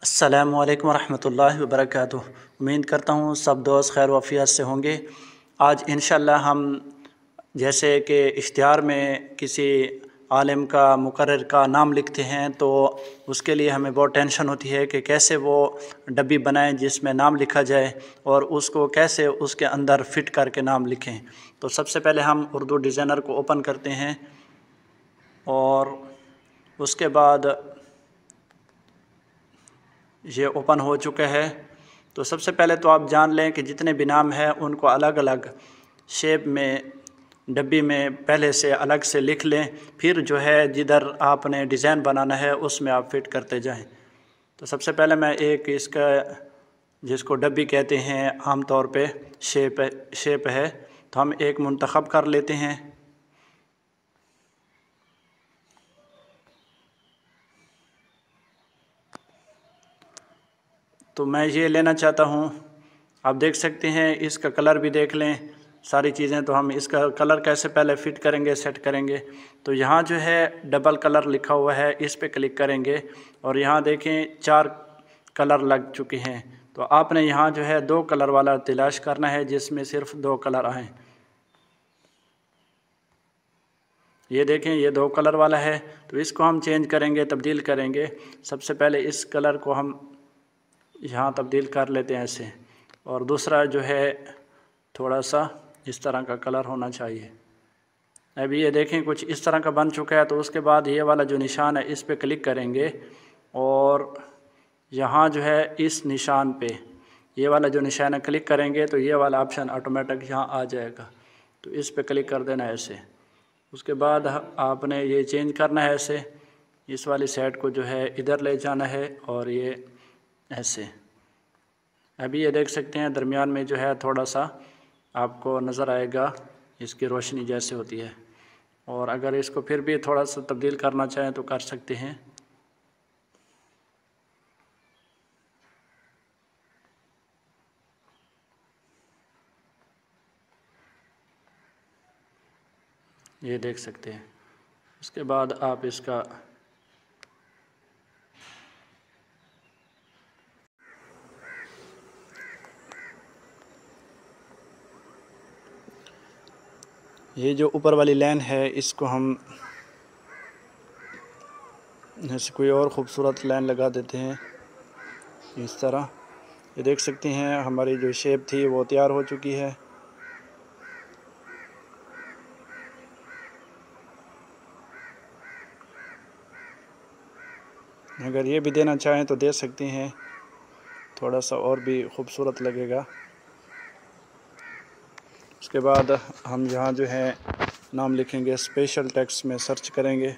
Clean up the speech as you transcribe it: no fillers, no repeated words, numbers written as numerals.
अस्सलामुअलैकुम रहमतुल्लाहि व बरकातुहू। उम्मीद करता हूँ सब दोस्त खैर वफ़ियत से होंगे। आज इंशाअल्लाह हम जैसे कि इश्तिहार में किसी आलिम का मुकर्रर का नाम लिखते हैं तो उसके लिए हमें बहुत टेंशन होती है कि कैसे वो डब्बी बनाएं जिसमें नाम लिखा जाए और उसको कैसे उसके अंदर फ़िट करके नाम लिखें। तो सबसे पहले हम उर्दू डिज़ाइनर को ओपन करते हैं और उसके बाद ये ओपन हो चुका है। तो सबसे पहले तो आप जान लें कि जितने भी नाम हैं उनको अलग अलग शेप में डब्बी में पहले से अलग से लिख लें, फिर जो है जिधर आपने डिज़ाइन बनाना है उसमें आप फिट करते जाएं। तो सबसे पहले मैं एक इसका जिसको डब्बी कहते हैं आम तौर पे शेप है तो हम एक मुंतखब कर लेते हैं। तो मैं ये लेना चाहता हूँ, आप देख सकते हैं इसका कलर भी देख लें सारी चीज़ें। तो हम इसका कलर कैसे पहले फ़िट करेंगे, सेट करेंगे। तो यहाँ जो है डबल कलर लिखा हुआ है, इस पे क्लिक करेंगे और यहाँ देखें 4 कलर लग चुके हैं। तो आपने यहाँ जो है 2 कलर वाला तलाश करना है जिसमें सिर्फ 2 कलर आएँ। ये देखें ये 2 कलर वाला है, तो इसको हम चेंज करेंगे, तब्दील करेंगे। सबसे पहले इस कलर को हम यहाँ तब्दील कर लेते हैं ऐसे, और दूसरा जो है थोड़ा सा इस तरह का कलर होना चाहिए। अभी ये देखें कुछ इस तरह का बन चुका है। तो उसके बाद ये वाला जो निशान है इस पे क्लिक करेंगे और यहाँ जो है इस निशान पे ये वाला जो निशान है क्लिक करेंगे तो ये वाला ऑप्शन ऑटोमेटिक यहाँ आ जाएगा। तो इस पे क्लिक कर देना है ऐसे। उसके बाद आपने ये चेंज करना है ऐसे, इस वाली साइड को जो है इधर ले जाना है और ये ऐसे। अभी ये देख सकते हैं दरमियान में जो है थोड़ा सा आपको नज़र आएगा इसकी रोशनी जैसे होती है, और अगर इसको फिर भी थोड़ा सा तब्दील करना चाहें तो कर सकते हैं। ये देख सकते हैं। उसके बाद आप इसका ये जो ऊपर वाली लाइन है इसको हम ऐसे कोई और ख़ूबसूरत लाइन लगा देते हैं इस तरह। ये देख सकते हैं हमारी जो शेप थी वो तैयार हो चुकी है। अगर ये भी देना चाहें तो दे सकते हैं, थोड़ा सा और भी ख़ूबसूरत लगेगा। उसके बाद हम यहाँ जो है नाम लिखेंगे, स्पेशल टेक्स्ट में सर्च करेंगे।